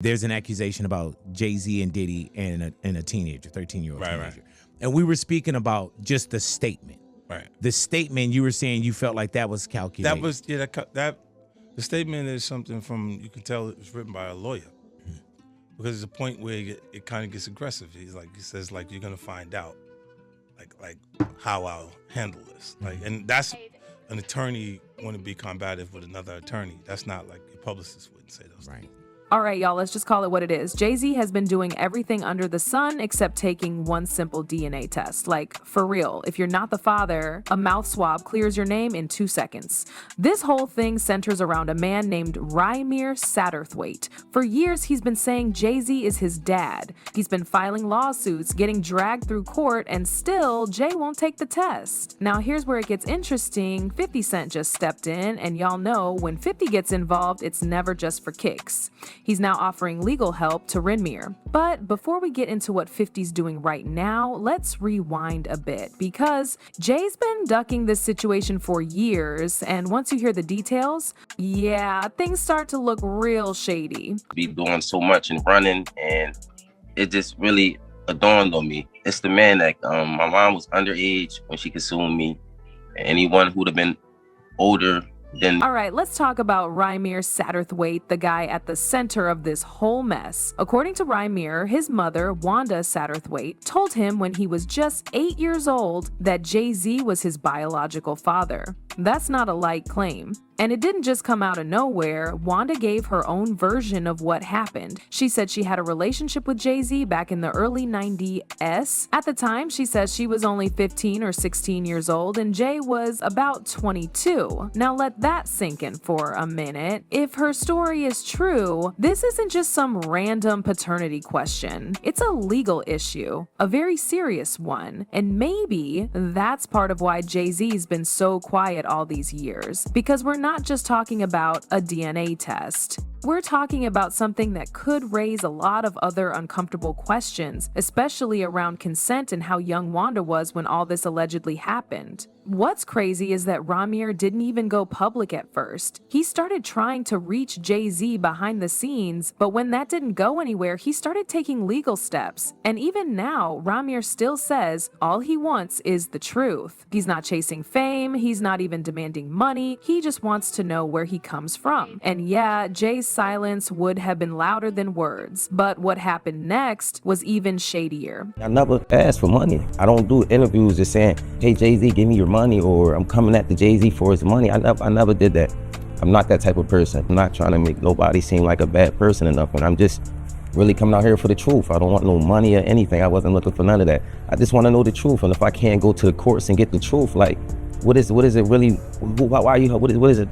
there's an accusation about Jay-Z and Diddy and a teenager, 13-year-old teenager. Right. And we were speaking about just the statement. Right. The statement, you were saying you felt like that was calculated. That was that the statement is something from, you can tell it was written by a lawyer. Because there's a point where it kind of gets aggressive. He says you're gonna find out like how I'll handle this. And that's an attorney want to be combative with another attorney. That's not like a publicist wouldn't say those things. All right, y'all, let's just call it what it is. Jay-Z has been doing everything under the sun except taking one simple DNA test. Like, for real, if you're not the father, a mouth swab clears your name in 2 seconds. This whole thing centers around a man named Rymir Satterthwaite. For years, he's been saying Jay-Z is his dad. He's been filing lawsuits, getting dragged through court, and still, Jay won't take the test. Now, here's where it gets interesting. 50 Cent just stepped in, and y'all know when 50 gets involved, it's never just for kicks. He's now offering legal help to Rymir. But before we get into what 50's doing right now, let's rewind a bit, because Jay's been ducking this situation for years, and once you hear the details, yeah, things start to look real shady. Be doing so much and running, and it just really dawned on me. It's the man that my mom was underage when she consumed me. Anyone who'd have been older. All right, let's talk about Rymir Satterthwaite, the guy at the center of this whole mess. According to Rymir, his mother, Wanda Satterthwaite, told him when he was just 8 years old that Jay-Z was his biological father. That's not a light claim. And it didn't just come out of nowhere. Wanda gave her own version of what happened. She said she had a relationship with Jay-Z back in the early 90s. At the time, she says she was only 15 or 16 years old and Jay was about 22. Now let that sink in for a minute. If her story is true, this isn't just some random paternity question. It's a legal issue, a very serious one. And maybe that's part of why Jay-Z's been so quiet all these years. Because we're not just talking about a DNA test. We're talking about something that could raise a lot of other uncomfortable questions, especially around consent and how young Wanda was when all this allegedly happened. What's crazy is that Rymir didn't even go public at first. He started trying to reach Jay-Z behind the scenes, but when that didn't go anywhere, he started taking legal steps. And even now, Rymir still says all he wants is the truth. He's not chasing fame, he's not even demanding money, he just wants to know where he comes from. And yeah, Jay's silence would have been louder than words, but what happened next was even shadier. I never asked for money. I don't do interviews just saying, hey, Jay-Z, give me your money, or I'm coming at the Jay-Z for his money. I never did that. I'm not that type of person. I'm not trying to make nobody seem like a bad person or nothing. I'm just really coming out here for the truth. I don't want no money or anything. I wasn't looking for none of that. I just want to know the truth. And if I can't go to the courts and get the truth, like, what is it really? Why are you? What is it?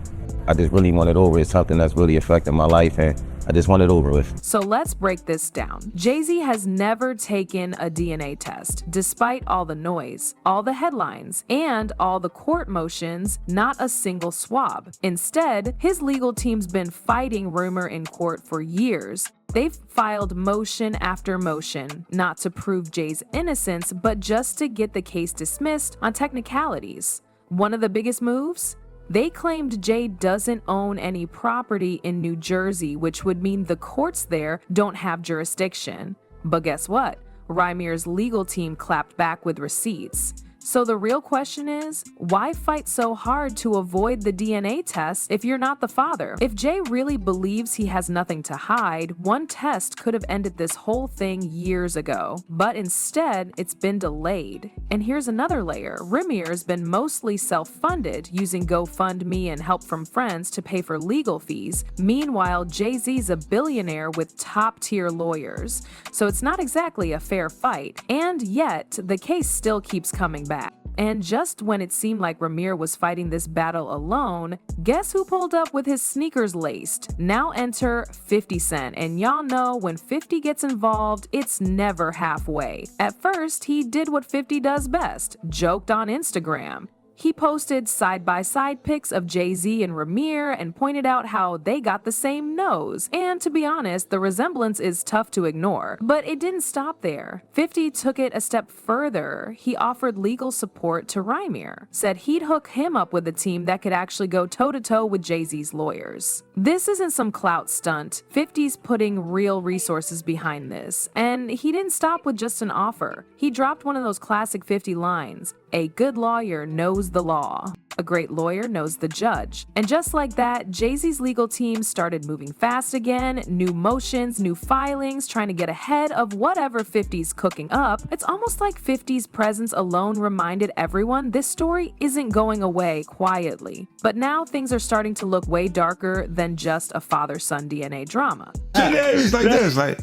I just really want it over. It's something that's really affecting my life, and I just want it over with. So let's break this down. Jay-Z has never taken a DNA test, despite all the noise, all the headlines, and all the court motions, not a single swab. Instead, his legal team's been fighting Rymir in court for years. They've filed motion after motion, not to prove Jay's innocence, but just to get the case dismissed on technicalities. One of the biggest moves? They claimed Jay doesn't own any property in New Jersey, which would mean the courts there don't have jurisdiction. But guess what? Rymir's legal team clapped back with receipts. So the real question is, why fight so hard to avoid the DNA test if you're not the father? If Jay really believes he has nothing to hide, one test could have ended this whole thing years ago. But instead, it's been delayed. And here's another layer. Rymir's been mostly self-funded, using GoFundMe and help from friends to pay for legal fees. Meanwhile, Jay-Z's a billionaire with top-tier lawyers. So it's not exactly a fair fight. And yet, the case still keeps coming back. And just when it seemed like Rymir was fighting this battle alone, guess who pulled up with his sneakers laced? Now enter 50 Cent, and y'all know when 50 gets involved, it's never halfway. At first, he did what 50 does best, joked on Instagram. He posted side-by-side pics of Jay-Z and Rymir and pointed out how they got the same nose. And to be honest, the resemblance is tough to ignore. But it didn't stop there. 50 took it a step further. He offered legal support to Rymir, said he'd hook him up with a team that could actually go toe-to-toe with Jay-Z's lawyers. This isn't some clout stunt. 50's putting real resources behind this. And he didn't stop with just an offer. He dropped one of those classic 50 lines. A good lawyer knows the law. A great lawyer knows the judge. And just like that, Jay-Z's legal team started moving fast again, new motions, new filings, trying to get ahead of whatever 50's cooking up. It's almost like 50's presence alone reminded everyone this story isn't going away quietly. But now things are starting to look way darker than just a father-son DNA drama. Yeah, it's like this, like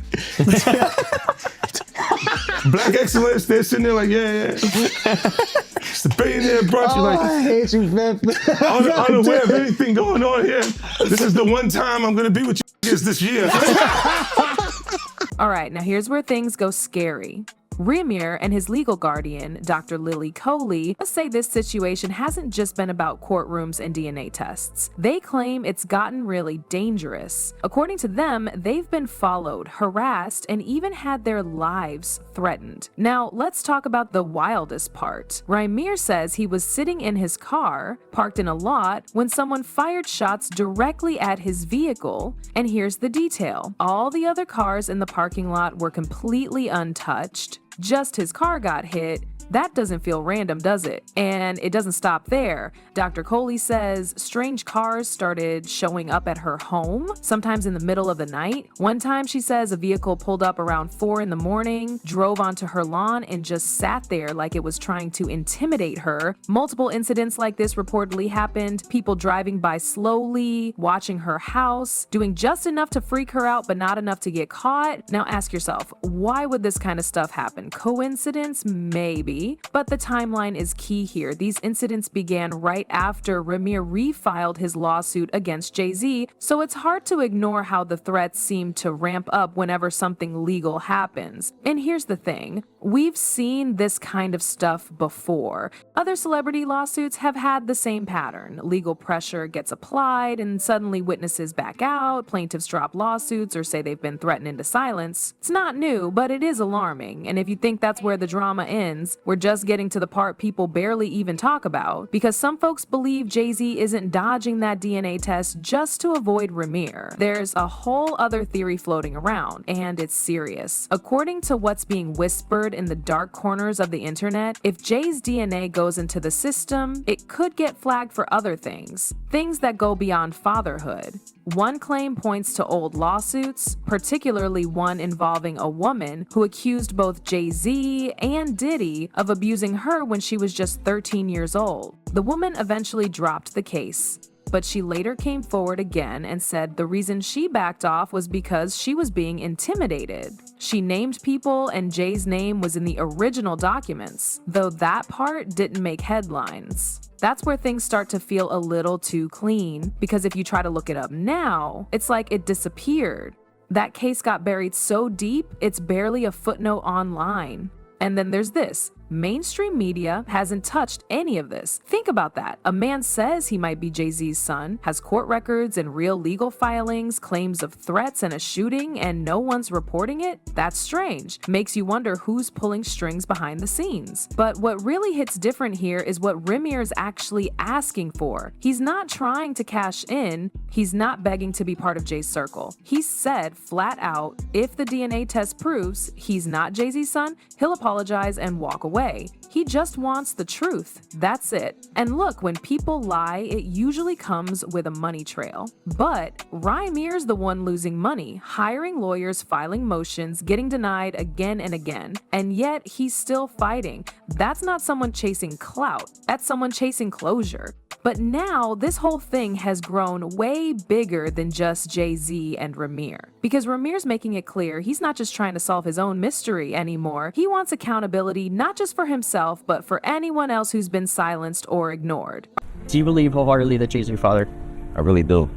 Black excellence. They're sitting there like, yeah. It's the billionaire brought you like. I hate you, man. Unaware of anything going on here. This is the one time I'm gonna be with you this year. All right, now here's where things go scary. Rymir and his legal guardian, Dr. Lily Coley, say this situation hasn't just been about courtrooms and DNA tests. They claim it's gotten really dangerous. According to them, they've been followed, harassed, and even had their lives threatened. Now, let's talk about the wildest part. Rymir says he was sitting in his car, parked in a lot, when someone fired shots directly at his vehicle. And here's the detail. All the other cars in the parking lot were completely untouched. Just his car got hit. That doesn't feel random, does it? And it doesn't stop there. Dr. Coley says strange cars started showing up at her home, sometimes in the middle of the night. One time she says a vehicle pulled up around 4 in the morning, drove onto her lawn, and just sat there like it was trying to intimidate her. Multiple incidents like this reportedly happened. People driving by slowly, watching her house, doing just enough to freak her out, but not enough to get caught. Now ask yourself, why would this kind of stuff happen? Coincidence? Maybe. But the timeline is key here. These incidents began right after Rymir refiled his lawsuit against Jay-Z, so it's hard to ignore how the threats seem to ramp up whenever something legal happens. And here's the thing. We've seen this kind of stuff before. Other celebrity lawsuits have had the same pattern. Legal pressure gets applied and suddenly witnesses back out, plaintiffs drop lawsuits or say they've been threatened into silence. It's not new, but it is alarming. And if you think that's where the drama ends, we're just getting to the part people barely even talk about, because some folks believe Jay-Z isn't dodging that DNA test just to avoid Rymir. There's a whole other theory floating around, and it's serious. According to what's being whispered in the dark corners of the internet, if Jay's DNA goes into the system, it could get flagged for other things that go beyond fatherhood. One claim points to old lawsuits, particularly one involving a woman who accused both Jay-Z and Diddy of abusing her when she was just 13 years old. The woman eventually dropped the case, but she later came forward again and said the reason she backed off was because she was being intimidated. She named people and Jay's name was in the original documents, though that part didn't make headlines. That's where things start to feel a little too clean, because if you try to look it up now, it's like it disappeared. That case got buried so deep, it's barely a footnote online. And then there's this. Mainstream media hasn't touched any of this. Think about that. A man says he might be Jay-Z's son, has court records and real legal filings, claims of threats and a shooting, and no one's reporting it? That's strange. Makes you wonder who's pulling strings behind the scenes. But what really hits different here is what Rymir is actually asking for. He's not trying to cash in. He's not begging to be part of Jay's circle. He said flat out, if the DNA test proves he's not Jay-Z's son, he'll apologize and walk away. He just wants the truth. That's it. And look, when people lie, it usually comes with a money trail. But Rymir's the one losing money, hiring lawyers, filing motions, getting denied again and again. And yet he's still fighting. That's not someone chasing clout. That's someone chasing closure. But now this whole thing has grown way bigger than just Jay-Z and Rymir. Because Rymir's making it clear he's not just trying to solve his own mystery anymore. He wants accountability not just for himself, but for anyone else who's been silenced or ignored. Do you believe wholeheartedly that Jay's your father? I really do.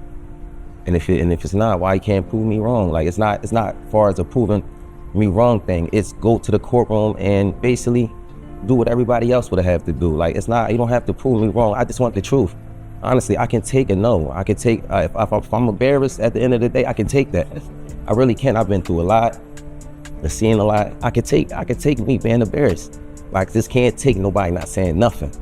And if it's not, why you can't prove me wrong? Like it's not far as a proving me wrong thing. It's go to the courtroom and basically do what everybody else would have to do. Like, it's not, you don't have to prove me wrong. I just want the truth. Honestly, I can take a no. I can take, if I'm embarrassed at the end of the day, I can take that. I really can. I've been through a lot, I've seen a lot. I could take me being embarrassed. Like, this can't take nobody not saying nothing.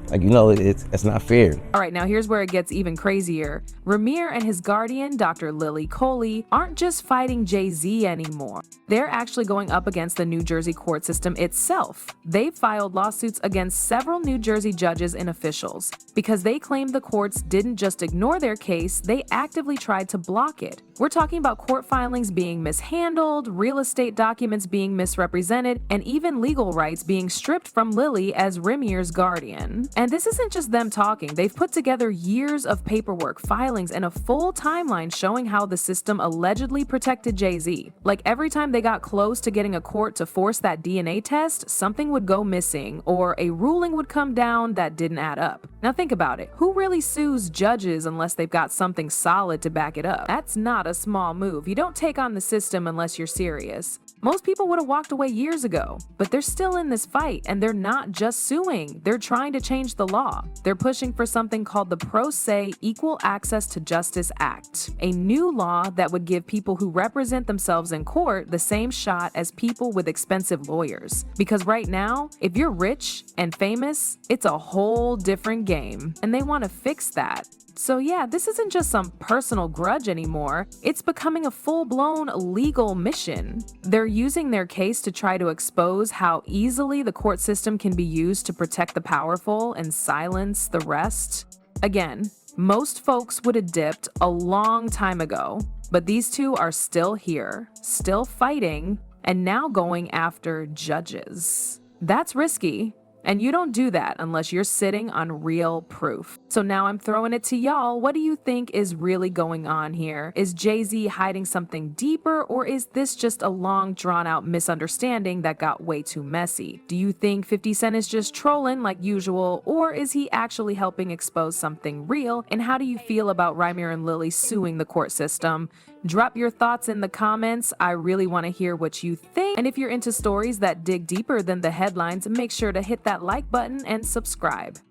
Like, you know, it's not fair. All right, now here's where it gets even crazier. Rymir and his guardian, Dr. Lily Coley, aren't just fighting Jay-Z anymore. They're actually going up against the New Jersey court system itself. They filed lawsuits against several New Jersey judges and officials because they claim the courts didn't just ignore their case, they actively tried to block it. We're talking about court filings being mishandled, real estate documents being misrepresented, and even legal rights being stripped from Lily as Rymir's guardian. And this isn't just them talking. They've put together years of paperwork, filings, and a full timeline showing how the system allegedly protected Jay-Z. Like, every time they got close to getting a court to force that DNA test, something would go missing, or a ruling would come down that didn't add up. Now think about it. Who really sues judges unless they've got something solid to back it up? That's not a small move. You don't take on the system unless you're serious. Most people would have walked away years ago, but they're still in this fight, and they're not just suing. They're trying to change the law. They're pushing for something called the Pro Se Equal Access to Justice Act, a new law that would give people who represent themselves in court the same shot as people with expensive lawyers. Because right now, if you're rich and famous, it's a whole different game, and they want to fix that. So yeah, this isn't just some personal grudge anymore. It's becoming a full-blown legal mission. They're using their case to try to expose how easily the court system can be used to protect the powerful and silence the rest. Again, most folks would have dipped a long time ago, but these two are still here, still fighting, and now going after judges. That's risky. And you don't do that unless you're sitting on real proof. So now I'm throwing it to y'all. What do you think is really going on here? Is Jay-Z hiding something deeper, or is this just a long, drawn-out misunderstanding that got way too messy? Do you think 50 Cent is just trolling like usual, or is he actually helping expose something real? And how do you feel about Rymir and Lily suing the court system? Drop your thoughts in the comments. I really want to hear what you think. And if you're into stories that dig deeper than the headlines, make sure to hit that like button and subscribe.